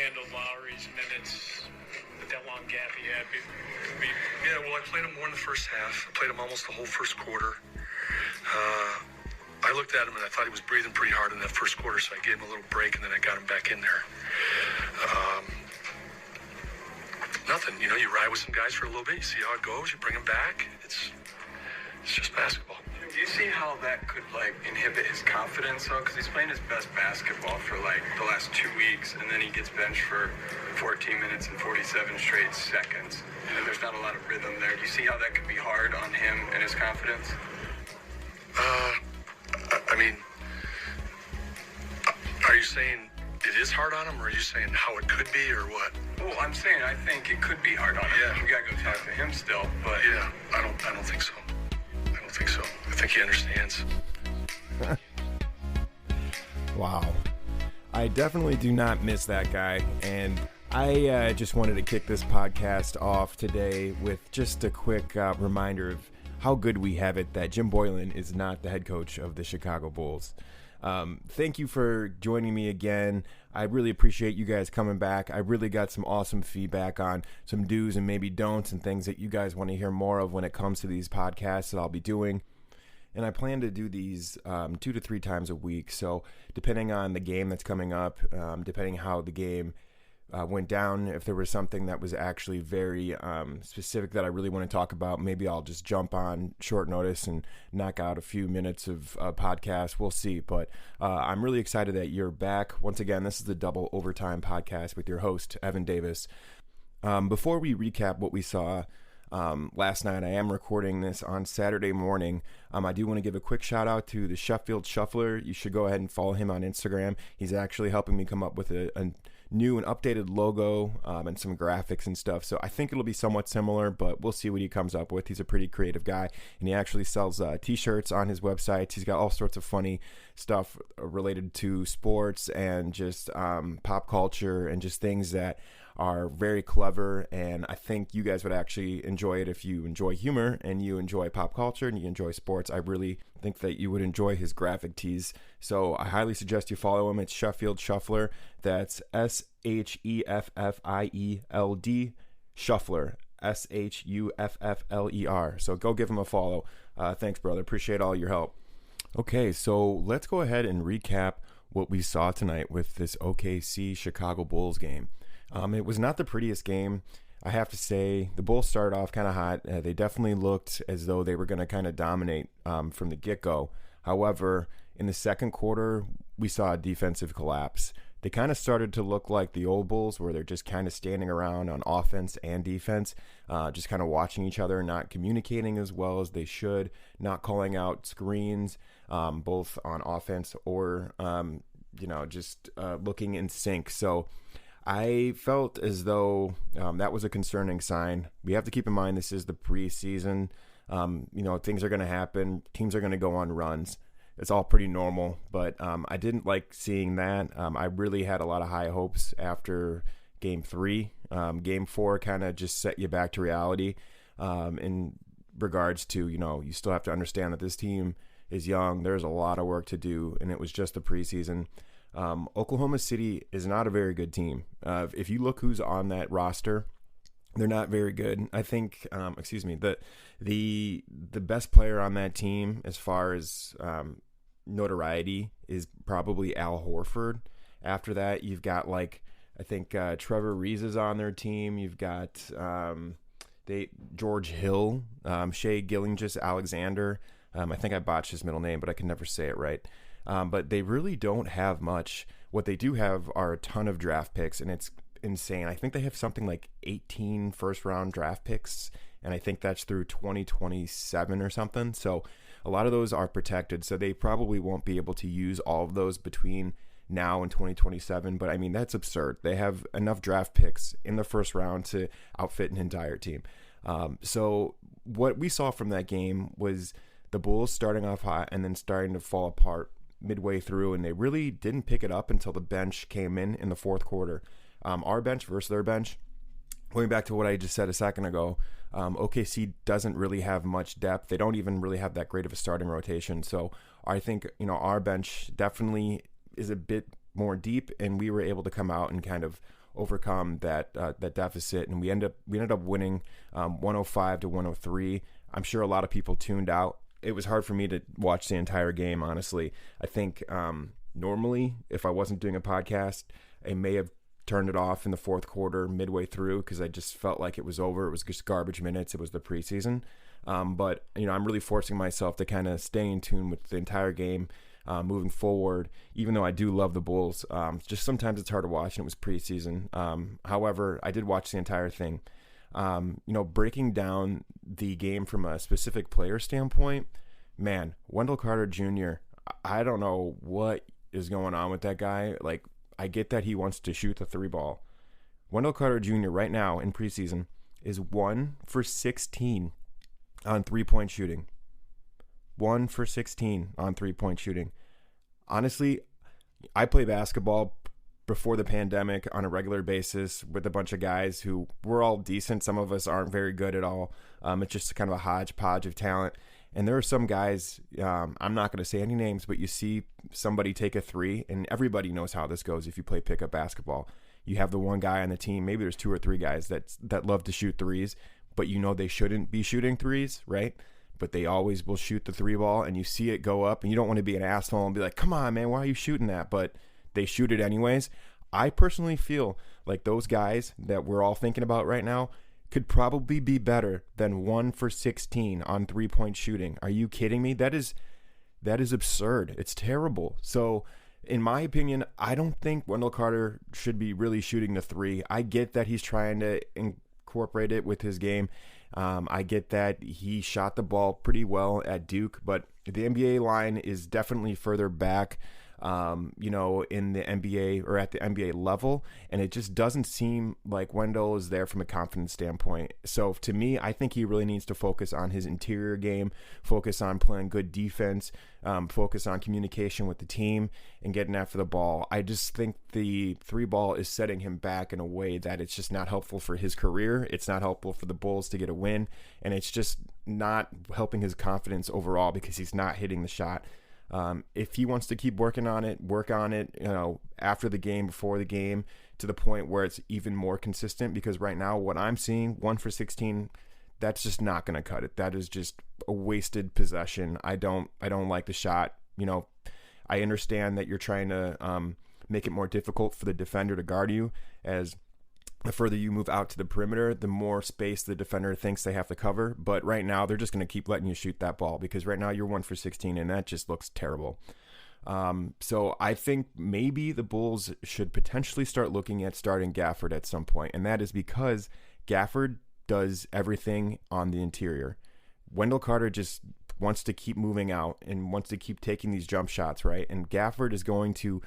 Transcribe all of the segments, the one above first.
handled Lauri's minutes with that long gap he had. Yeah, well, I played him more in the first half. I played him almost the whole first quarter. I looked at him and I thought he was breathing pretty hard in that first quarter, so I gave him a little break and then I got him back in there. Nothing, you ride with some guys for a little bit, you see how it goes, you bring them back. It's just basketball. Do you see how that could inhibit his confidence though? Because he's playing his best basketball for the last 2 weeks, and then he gets benched for 14 minutes and 47 straight seconds, and there's not a lot of rhythm there. Do you see how that could be hard on him and his confidence? Are you saying it is hard on him, or are you saying how it could be, or what? Well, I'm saying I think it could be hard on him. Yeah. We gotta go talk to him still, but yeah, I don't think so. I think he understands. Wow. I definitely do not miss that guy, and I just wanted to kick this podcast off today with just a quick reminder of how good we have it that Jim Boylen is not the head coach of the Chicago Bulls. Thank you for joining me again. I really appreciate you guys coming back. I really got some awesome feedback on some do's and maybe don'ts and things that you guys want to hear more of when it comes to these podcasts that I'll be doing. And I plan to do these 2 to 3 times a week. So depending on the game that's coming up, depending how the game went down, if there was something that was actually very specific that I really want to talk about, maybe I'll just jump on short notice and knock out a few minutes of podcast. We'll see. But I'm really excited that you're back. Once again, this is the Double Overtime Podcast with your host, Evan Davis. Before we recap what we saw last night, I am recording this on Saturday morning. I do want to give a quick shout out to the Sheffield Shuffler. You should go ahead and follow him on Instagram. He's actually helping me come up with a new and updated logo and some graphics and stuff. So I think it'll be somewhat similar, but we'll see what he comes up with. He's a pretty creative guy, and he actually sells t-shirts on his website. He's got all sorts of funny stuff related to sports and just pop culture and just things that are very clever, and I think you guys would actually enjoy it if you enjoy humor and you enjoy pop culture and you enjoy sports. I really think that you would enjoy his graphic tees, so I highly suggest you follow him. It's Sheffield Shuffler. That's SHEFFIELD Shuffler, SHUFFLER. So go give him a follow. Thanks, brother. Appreciate all your help. Okay, so let's go ahead and recap what we saw tonight with this OKC Chicago Bulls game. It was not the prettiest game, I have to say. The Bulls started off kind of hot. They definitely looked as though they were going to kind of dominate from the get-go. However, in the second quarter, we saw a defensive collapse. They kind of started to look like the old Bulls, where they're just kind of standing around on offense and defense, just kind of watching each other, not communicating as well as they should, not calling out screens, both on offense or, just looking in sync. So I felt as though that was a concerning sign. We have to keep in mind this is the preseason. Things are going to happen. Teams are going to go on runs. It's all pretty normal, but I didn't like seeing that. I really had a lot of high hopes after Game 3. Game 4 kind of just set you back to reality in regards to, you still have to understand that this team is young. There's a lot of work to do, and it was just the preseason. Oklahoma City is not a very good team. If you look who's on that roster, they're not very good. I think, the best player on that team as far as notoriety is probably Al Horford. After that, you've got Trevor Reeves is on their team. You've got George Hill, Shai Gilgeous-Alexander. I think I botched his middle name, but I can never say it right. But they really don't have much. What they do have are a ton of draft picks, and it's insane. I think they have something like 18 first-round draft picks, and I think that's through 2027 or something. So a lot of those are protected, so they probably won't be able to use all of those between now and 2027. But, that's absurd. They have enough draft picks in the first round to outfit an entire team. So what we saw from that game was the Bulls starting off hot and then starting to fall apart midway through, and they really didn't pick it up until the bench came in the fourth quarter. Our bench versus their bench, going back to what I just said a second ago, OKC doesn't really have much depth. They don't even really have that great of a starting rotation. So I think, our bench definitely is a bit more deep, and we were able to come out and kind of overcome that deficit, and we ended up winning 105-103. I'm sure a lot of people tuned out. It was hard for me to watch the entire game, honestly. I think normally, if I wasn't doing a podcast, I may have turned it off in the fourth quarter midway through because I just felt like it was over. It was just garbage minutes. It was the preseason. But, I'm really forcing myself to kind of stay in tune with the entire game moving forward, even though I do love the Bulls. Just sometimes it's hard to watch, and it was preseason. However, I did watch the entire thing. Breaking down the game from a specific player standpoint, man, Wendell Carter Jr., I don't know what is going on with that guy. Like, I get that he wants to shoot the 3 ball. Wendell Carter Jr. right now in preseason is 1 for 16 on 3-point shooting. 1 for 16 on 3-point shooting. Honestly, I play basketball before the pandemic on a regular basis with a bunch of guys who we're all decent. Some of us aren't very good at all. It's just kind of a hodgepodge of talent. And there are some guys, I'm not going to say any names, but you see somebody take a 3, and everybody knows how this goes if you play pickup basketball. You have the one guy on the team, maybe there's 2 or 3 guys that love to shoot 3s, but they shouldn't be shooting 3s, right? But they always will shoot the 3 ball, and you see it go up, and you don't want to be an asshole and be like, come on, man, why are you shooting that? But they shoot it anyways. I personally feel like those guys that we're all thinking about right now could probably be better than 1 for 16 on 3-point shooting. Are you kidding me? That is absurd. It's terrible. So in my opinion, I don't think Wendell Carter should be really shooting the 3. I get that he's trying to incorporate it with his game. I get that he shot the ball pretty well at Duke, but the NBA line is definitely further back in the NBA or at the NBA level, and it just doesn't seem like Wendell is there from a confidence standpoint. So to me, I think he really needs to focus on his interior game, focus on playing good defense, focus on communication with the team, and getting after the ball. I just think the 3 ball is setting him back in a way that it's just not helpful for his career. It's not helpful for the Bulls to get a win, and it's just not helping his confidence overall because he's not hitting the shot. If he wants to keep work on it, after the game, before the game, to the point where it's even more consistent, because right now what I'm seeing, 1 for 16, that's just not going to cut it. That is just a wasted possession. I don't like the shot. I understand that you're trying to make it more difficult for the defender to guard you, as the further you move out to the perimeter, the more space the defender thinks they have to cover. But right now, they're just going to keep letting you shoot that ball, because right now you're 1 for 16, and that just looks terrible. So I think maybe the Bulls should potentially start looking at starting Gafford at some point, and that is because Gafford does everything on the interior. Wendell Carter just wants to keep moving out and wants to keep taking these jump shots, right? And Gafford is going to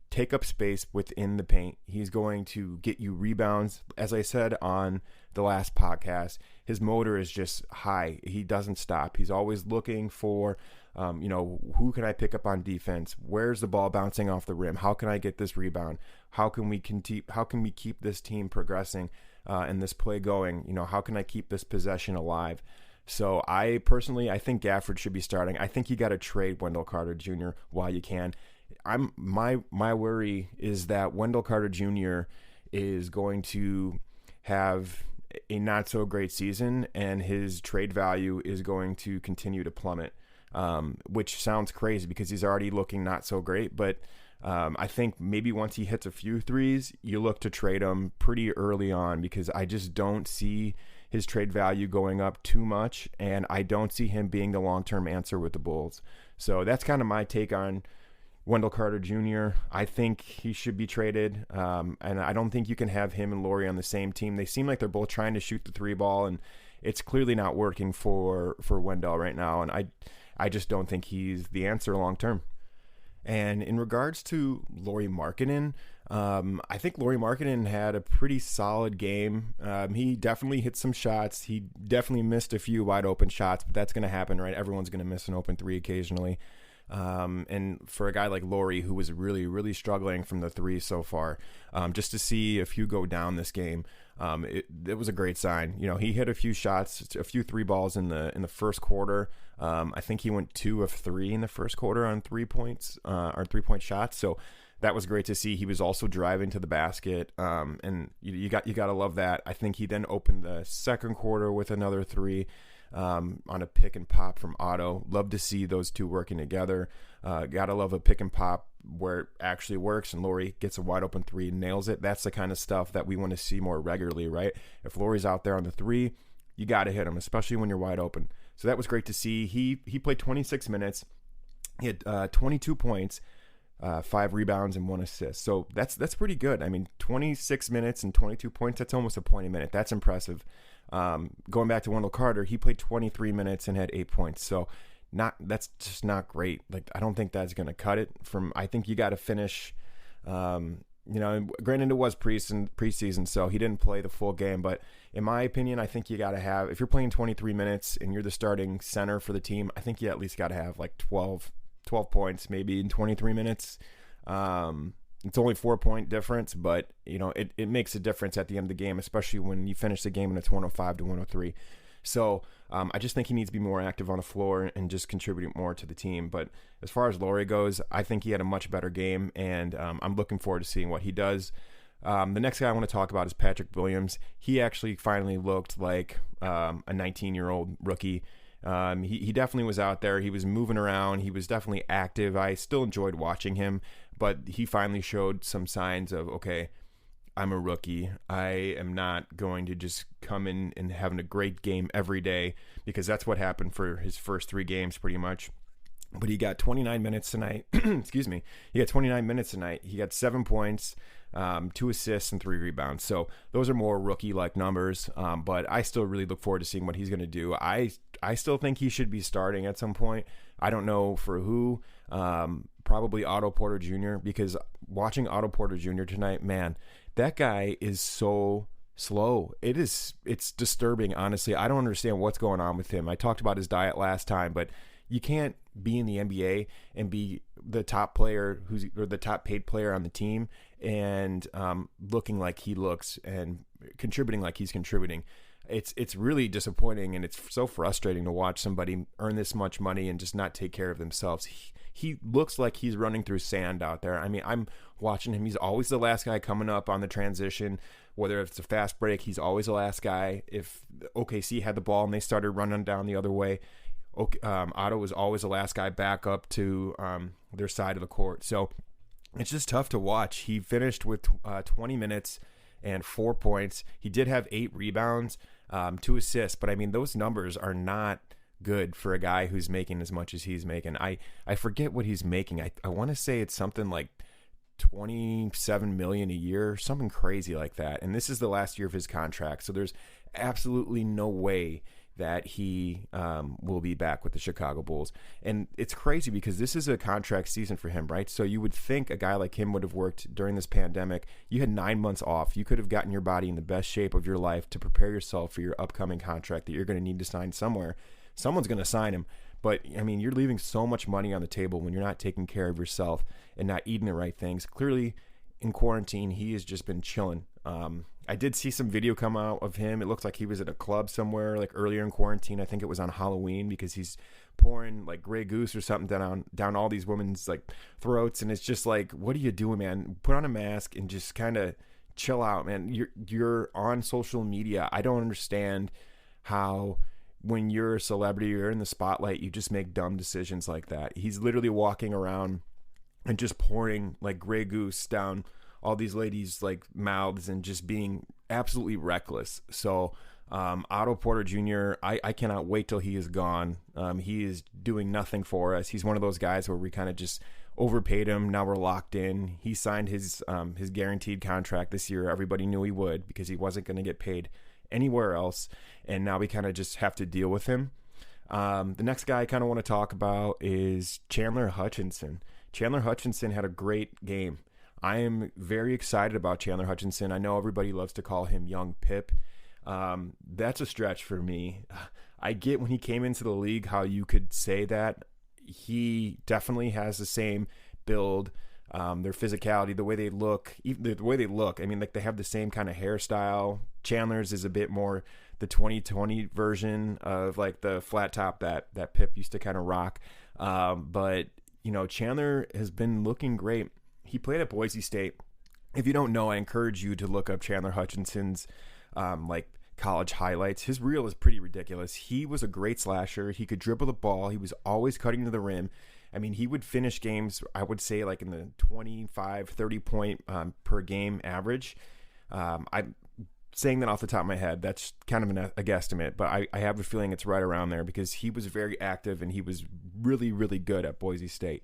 take up space within the paint. He's going to get you rebounds. As I said on the last podcast, his motor is just high. He doesn't stop. He's always looking for, who can I pick up on defense? Where's the ball bouncing off the rim? How can I get this rebound? How can we keep this team progressing and this play going? How can I keep this possession alive? So I think Gafford should be starting. I think you got to trade Wendell Carter Jr. while you can. My worry is that Wendell Carter Jr. is going to have a not so great season, and his trade value is going to continue to plummet, which sounds crazy because he's already looking not so great. But I think maybe once he hits a few 3s, you look to trade him pretty early on, because I just don't see his trade value going up too much, and I don't see him being the long-term answer with the Bulls. So that's kind of my take on Wendell Carter Jr. I think he should be traded, and I don't think you can have him and Lauri on the same team. They seem like they're both trying to shoot the 3 ball, and it's clearly not working for Wendell right now, and I just don't think he's the answer long term. And in regards to Lauri Markkanen, I think Lauri Markkanen had a pretty solid game. He definitely hit some shots. He definitely missed a few wide open shots, but that's going to happen, right? Everyone's going to miss an open 3 occasionally. And for a guy like Lauri, who was really, really struggling from the 3 so far, just to see a few go down this game, it was a great sign. He hit a few shots, a few 3 balls in the first quarter. I think he went 2 of 3 in the first quarter on 3 points, or 3-point shots. So that was great to see. He was also driving to the basket, and you got to love that. I think he then opened the second quarter with another three on a pick and pop from Otto. Love to see those two working together. Gotta love a pick and pop where it actually works and Lauri gets a wide open three and nails it. That's the kind of stuff that we want to see more regularly, right? If Lauri's out there on the three, you got to hit him, especially when you're wide open. So that was great to see. He played 26 minutes. He had 22 points, 5 rebounds, and 1 assist. So that's pretty good. I mean, 26 minutes and 22 points, that's almost a point a minute. That's impressive. Going back to Wendell Carter, he played 23 minutes and had 8 points. So that's just not great. Like, I don't think that's going to cut it. I think you got to finish, granted it was preseason, so he didn't play the full game, but in my opinion, I think you got to have, if you're playing 23 minutes and you're the starting center for the team, I think you at least got to have like 12 points maybe in 23 minutes. It's only 4-point difference, but it makes a difference at the end of the game, especially when you finish the game and it's 105-103. So I just think he needs to be more active on the floor and just contributing more to the team. But as far as Lauri goes, I think he had a much better game, and I'm looking forward to seeing what he does. The next guy I want to talk about is Patrick Williams. He actually finally looked like a 19-year-old rookie. He definitely was out there. He was moving around. He was definitely active. I still enjoyed watching him, but he finally showed some signs of, okay, I'm a rookie. I am not going to just come in and having a great game every day, because that's what happened for his first 3 games pretty much. But he got 29 minutes tonight. Excuse me. He got 29 minutes tonight. He got 7 points, 2 assists, and 3 rebounds. So those are more rookie-like numbers, but I still really look forward to seeing what he's going to do. I still think he should be starting at some point. I don't know for who. Probably Otto Porter Jr., because watching Otto Porter Jr. tonight, man, that guy is so slow. It's disturbing, honestly. I don't understand what's going on with him. I talked about his diet last time, but you can't be in the NBA and be the top player or the top paid player on the team and looking like he looks and contributing like he's contributing. It's really disappointing, and it's so frustrating to watch somebody earn this much money and just not take care of themselves. He looks like he's running through sand out there. I mean, I'm watching him. He's always the last guy coming up on the transition. Whether it's a fast break, he's always the last guy. If OKC had the ball and they started running down the other way, Otto was always the last guy back up to their side of the court. So it's just tough to watch. He finished with 20 minutes and 4 points. He did have 8 rebounds, 2 assists, but I mean, those numbers are not good for a guy who's making as much as he's making. I forget what he's making. I want to say it's something like $27 million a year, something crazy like that. And this is the last year of his contract, so there's absolutely no way that he will be back with the Chicago Bulls. And it's crazy because this is a contract season for him, right? So you would think a guy like him would have worked during this pandemic. You had 9 months off. You could have gotten your body in the best shape of your life to prepare yourself for your upcoming contract that you're going to need to sign somewhere. Someone's going to sign him. But, I mean, you're leaving so much money on the table when you're not taking care of yourself and not eating the right things. Clearly, in quarantine, he has just been chilling. I did see some video come out of him. It looks like he was at a club somewhere like earlier in quarantine. I think it was on Halloween, because he's pouring like Grey Goose or something down all these women's like throats. And it's just like, what are you doing, man? Put on a mask and just kind of chill out, man. You're on social media. I don't understand how, when you're a celebrity, you're in the spotlight, you just make dumb decisions like that. He's literally walking around and just pouring like Grey Goose down all these ladies' like mouths and just being absolutely reckless. So Otto Porter Jr., I cannot wait till he is gone. He is doing nothing for us. He's one of those guys where we kind of just overpaid him. Now we're locked in. He signed his guaranteed contract this year. Everybody knew he would, because he wasn't going to get paid anywhere else, and now we kind of just have to deal with him. The next guy I kind of want to talk about is Chandler Hutchinson. Chandler Hutchinson had a great game. I am very excited about Chandler Hutchinson. I know everybody loves to call him Young Pip. That's a stretch for me. I get when he came into the league how you could say that. He definitely has the same build, their physicality, the way they look, even the way they look. I mean, like, they have the same kind of hairstyle. Chandler's is a bit more the 2020 version of like the flat top that Pip used to kind of rock. But Chandler has been looking great. he played at Boise State. If you don't know, I encourage you to look up Chandler Hutchinson's college highlights. His reel is pretty ridiculous. He was a great slasher. He could dribble the ball. He was always cutting to the rim. I mean, he would finish games, I would say, like in the 25, 30 point per game average. I'm saying that off the top of my head. That's kind of a guesstimate, but I have a feeling it's right around there because he was very active and he was really, really good at Boise State.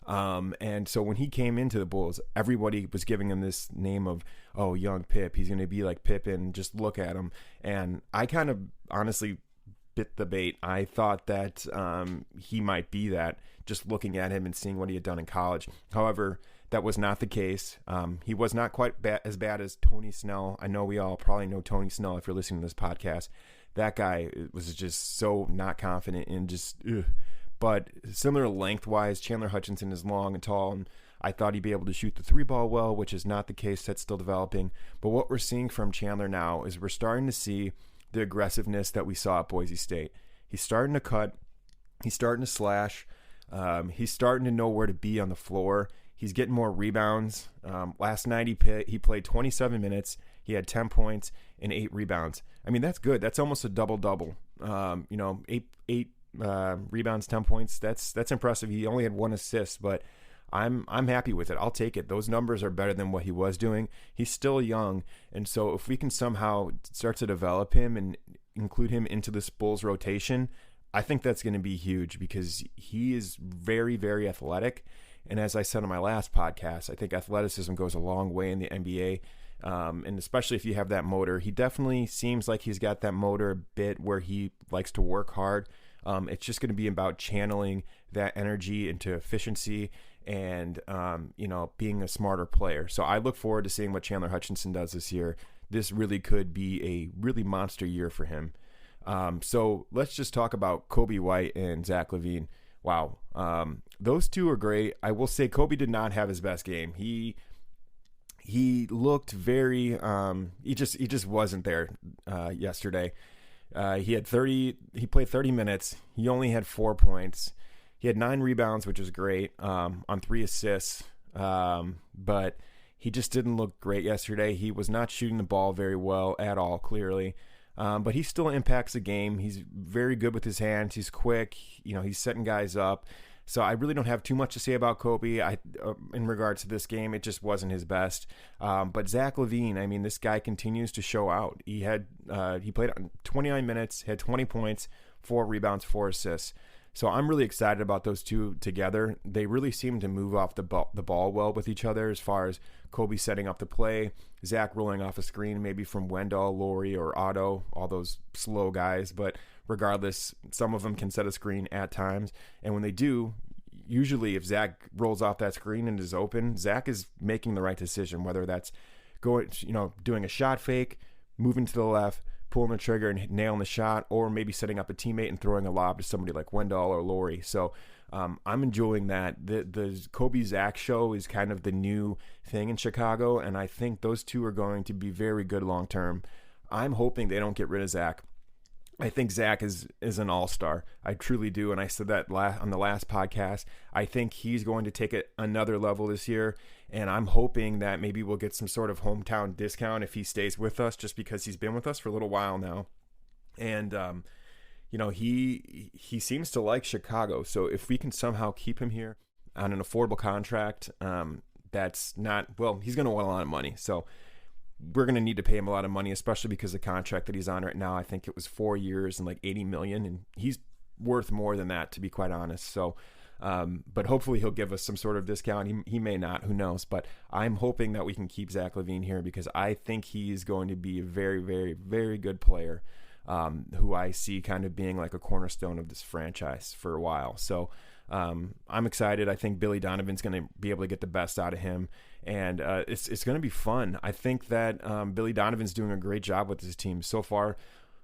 And so when he came into the Bulls, everybody was giving him this name of, oh, young Pip. He's going to be like Pippen. Just look at him. And I kind of honestly bit the bait. I thought that he might be that, just looking at him and seeing what he had done in college. However, that was not the case. He was not quite as bad as Tony Snell. I know we all probably know Tony Snell if you're listening to this podcast. That guy was just so not confident and just ugh. But similar lengthwise, Chandler Hutchinson is long and tall, and I thought he'd be able to shoot the three ball well, which is not the case. That's still developing. But what we're seeing from Chandler now is we're starting to see the aggressiveness that we saw at Boise State. He's starting to cut. He's starting to slash. He's starting to know where to be on the floor. He's getting more rebounds. Last night he played 27 minutes. He had 10 points and 8 rebounds. I mean, that's good. That's almost a double-double. 8 rebounds, 10 points. That's impressive. He only had 1 assist, but I'm happy with it. I'll take it. Those numbers are better than what he was doing. He's still young, and so if we can somehow start to develop him and include him into this Bulls rotation, I think that's going to be huge because he is very, very athletic. And as I said on my last podcast, I think athleticism goes a long way in the NBA. And especially if you have that motor, he definitely seems like he's got that motor a bit where he likes to work hard. It's just going to be about channeling that energy into efficiency and, being a smarter player. So I look forward to seeing what Chandler Hutchinson does this year. This really could be a really monster year for him. So let's just talk about Coby White and Zach LaVine. Wow. Those two are great. I will say Coby did not have his best game. He looked very, he just wasn't there, yesterday. He played 30 minutes. He only had 4 points. He had 9 rebounds, which was great, on 3 assists. But he just didn't look great yesterday. He was not shooting the ball very well at all, clearly. But he still impacts the game. He's very good with his hands. He's quick. He's setting guys up. So I really don't have too much to say about Coby. In regards to this game, it just wasn't his best. But Zach LaVine, I mean, this guy continues to show out. He played 29 minutes, had 20 points, 4 rebounds, 4 assists. So I'm really excited about those two together. They really seem to move off the ball well with each other as far as Coby setting up the play, Zach rolling off a screen maybe from Wendell, Lauri, or Otto, all those slow guys. But regardless, some of them can set a screen at times. And when they do, usually if Zach rolls off that screen and is open, Zach is making the right decision, whether that's doing a shot fake, moving to the left, pulling the trigger and nailing the shot, or maybe setting up a teammate and throwing a lob to somebody like Wendell or Lauri. So I'm enjoying that. The Coby Zach show is kind of the new thing in Chicago, and I think those two are going to be very good long term. I'm hoping they don't get rid of Zach. I think Zach is an all-star. I truly do, and I said that on the last podcast. I think he's going to take it another level this year, and I'm hoping that maybe we'll get some sort of hometown discount if he stays with us, just because he's been with us for a little while now. And he seems to like Chicago, so if we can somehow keep him here on an affordable contract, that's not, well, he's going to want a lot of money, so we're going to need to pay him a lot of money, especially because the contract that he's on right now, I think it was 4 years and like $80 million, and he's worth more than that, to be quite honest. So, but hopefully he'll give us some sort of discount. He may not, who knows, but I'm hoping that we can keep Zach LaVine here because I think he's going to be a very, very, very good player, who I see kind of being like a cornerstone of this franchise for a while. So, I'm excited. I think Billy Donovan's going to be able to get the best out of him, and it's going to be fun. I think that Billy Donovan's doing a great job with his team so far.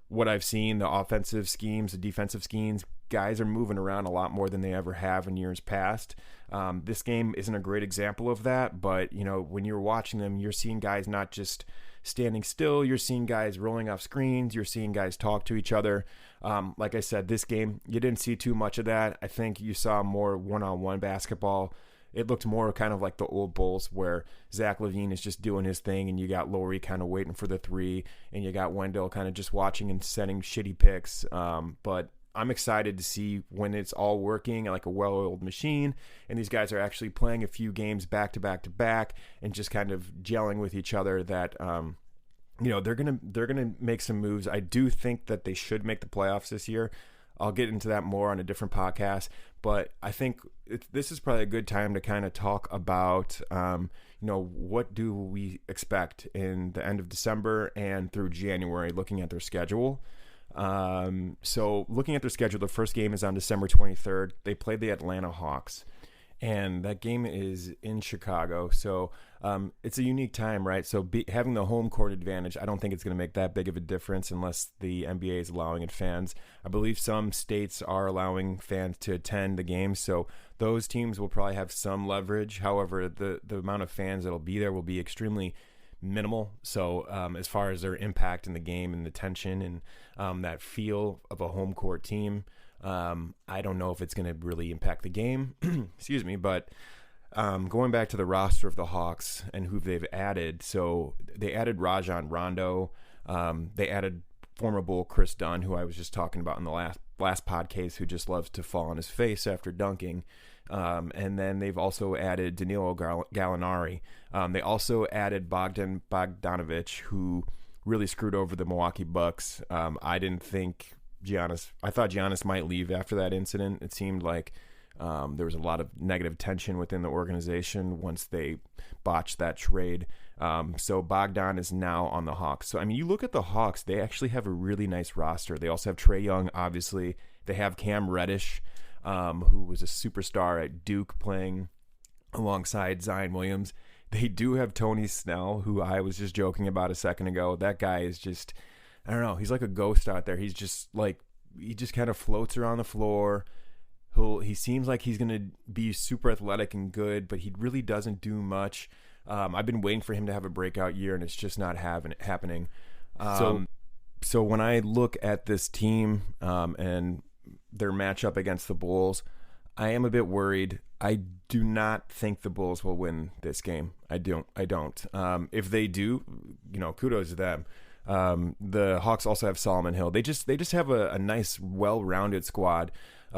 What I've seen, the offensive schemes, the defensive schemes, guys are moving around a lot more than they ever have in years past. This game isn't a great example of that, but when you're watching them, you're seeing guys not just standing still, you're seeing guys rolling off screens, you're seeing guys talk to each other. Like I said, this game, you didn't see too much of that. I think you saw more one-on-one basketball it looked more kind of like the old Bulls where Zach LaVine is just doing his thing, and you got Lauri kind of waiting for the three, and you got Wendell kind of just watching and setting shitty picks. But I'm excited to see when it's all working like a well-oiled machine, and these guys are actually playing a few games back to back to back and just kind of gelling with each other, that they're gonna make some moves. I do think that they should make the playoffs this year. I'll get into that more on a different podcast, but I think this is probably a good time to kind of talk about, what do we expect in the end of December and through January, looking at their schedule. So looking at their schedule, the first game is on December 23rd. They play the Atlanta Hawks, and that game is in Chicago. So it's a unique time, right? So having the home court advantage, I don't think it's going to make that big of a difference unless the NBA is allowing it fans. I believe some states are allowing fans to attend the game, so those teams will probably have some leverage. However, the amount of fans that'll be there will be extremely minimal. So as far as their impact in the game and the tension and that feel of a home court team, I don't know if it's going to really impact the game. Excuse me, but going back to the roster of the Hawks and who they've added. So they added Rajon Rondo. They added former Bull Chris Dunn, who I was just talking about in the last podcast, who just loves to fall on his face after dunking. And then they've also added Danilo Gallinari. They also added Bogdan Bogdanovic, who really screwed over the Milwaukee Bucks. I thought Giannis might leave after that incident. It seemed like there was a lot of negative tension within the organization once they botched that trade. So Bogdan is now on the Hawks. So, I mean, you look at the Hawks, they actually have a really nice roster. They also have Trae Young, obviously. They have Cam Reddish, who was a superstar at Duke playing alongside Zion Williams. They do have Tony Snell, who I was just joking about a second ago. That guy is just, I don't know, he's like a ghost out there. He's just like, he just kind of floats around the floor. He seems like he's going to be super athletic and good, but he really doesn't do much. I've been waiting for him to have a breakout year, and it's just not happening. So when I look at this team and their matchup against the Bulls, I am a bit worried. I do not think the Bulls will win this game. I don't. If they do, kudos to them. The Hawks also have Solomon Hill. They just have a nice, well-rounded squad.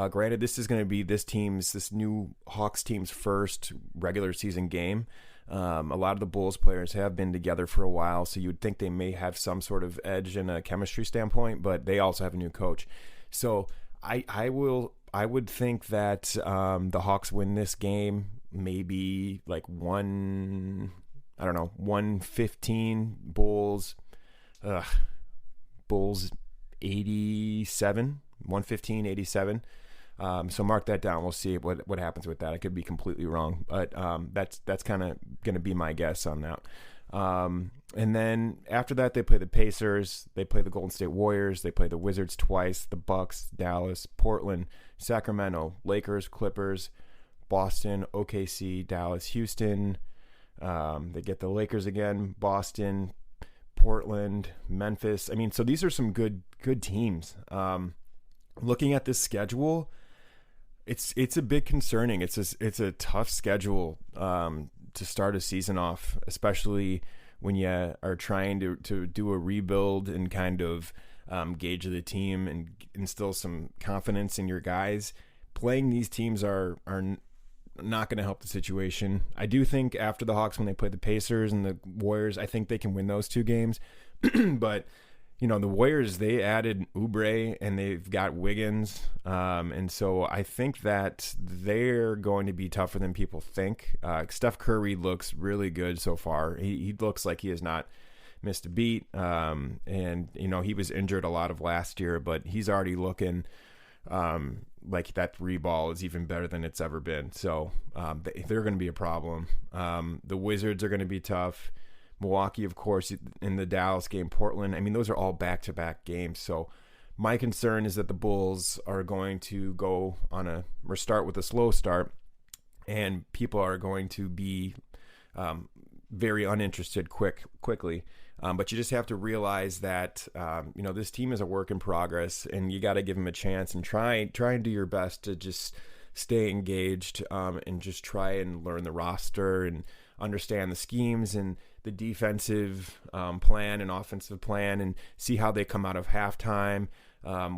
Granted, this is going to be this new Hawks team's first regular season game. A lot of the Bulls players have been together for a while, so you would think they may have some sort of edge in a chemistry standpoint, but they also have a new coach. So I would think that the Hawks win this game, maybe like 115, Bulls 87, 115-87. So mark that down. We'll see what happens with that. I could be completely wrong, but that's kind of going to be my guess on that. And then after that, they play the Pacers, they play the Golden State Warriors, they play the Wizards twice, the Bucks, Dallas, Portland, Sacramento, Lakers, Clippers, Boston, OKC, Dallas, Houston. They get the Lakers again, Boston, Portland, Memphis. I mean, so these are some good teams. Looking at this schedule, it's a bit concerning. It's a tough schedule to start a season off, especially when you are trying to do a rebuild and kind of gauge the team and instill some confidence in your guys. Playing these teams are not going to help the situation. I do think after the Hawks, when they play the Pacers and the Warriors, I think they can win those two games. But the Warriors, they added Oubre and they've got Wiggins. And so I think that they're going to be tougher than people think. Steph Curry looks really good so far. He looks like he has not missed a beat. And he was injured a lot of last year, but he's already looking like that three ball is even better than it's ever been. So they're going to be a problem. The Wizards are going to be tough. Milwaukee, of course, in the Dallas game, Portland. I mean, those are all back-to-back games. So my concern is that the Bulls are going to go start with a slow start, and people are going to be very uninterested quickly. But you just have to realize that this team is a work in progress, and you got to give them a chance and try and do your best to just stay engaged and just try and learn the roster and understand the schemes and the defensive plan and offensive plan, and see how they come out of halftime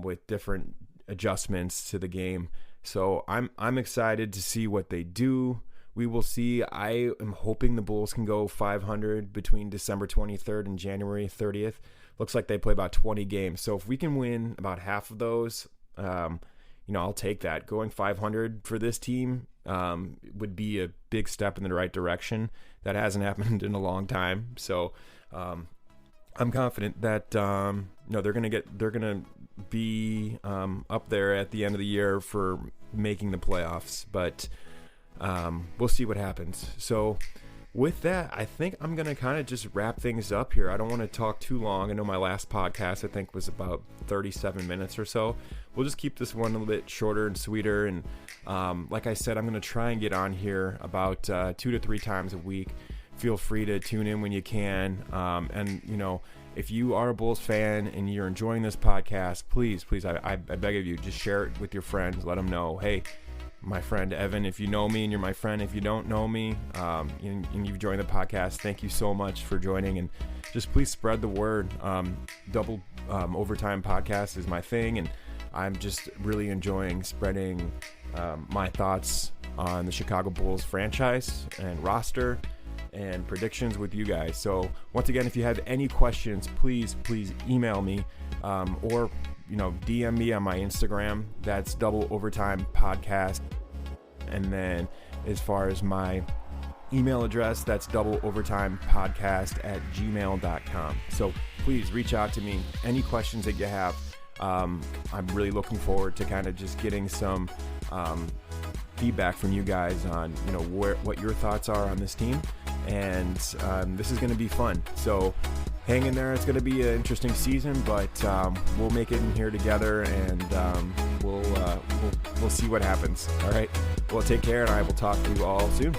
with different adjustments to the game. So I'm excited to see what they do. We will see. I am hoping the Bulls can go 500 between December 23rd and January 30th. Looks like they play about 20 games. So if we can win about half of those, I'll take that. Going 500 for this team would be a big step in the right direction. That hasn't happened in a long time. So I'm confident that they're gonna be up there at the end of the year for making the playoffs. But we'll see what happens. So with that, I think I'm going to kind of just wrap things up here. I don't want to talk too long. I know my last podcast, I think, was about 37 minutes or so. We'll just keep this one a little bit shorter and sweeter. And like I said, I'm going to try and get on here about 2 to 3 times a week. Feel free to tune in when you can. If you are a Bulls fan and you're enjoying this podcast, please, I beg of you, just share it with your friends. Let them know, hey, my friend Evan, if you know me, and you're my friend if you don't know me, and you've joined the podcast, thank you so much for joining, and just please spread the word. Double Overtime Podcast is my thing, and I'm just really enjoying spreading my thoughts on the Chicago Bulls franchise and roster and predictions with you guys. So once again, if you have any questions, please email me or DM me on my Instagram. That's Double Overtime Podcast. And then as far as my email address, that's doubleovertimepodcast@gmail.com. So please reach out to me. Any questions that you have. I'm really looking forward to kind of just getting some feedback from you guys on what your thoughts are on this team. And this is going to be fun. So hang in there. It's going to be an interesting season, but we'll make it in here together, and we'll see what happens. All right. Well, take care, and I will talk to you all soon.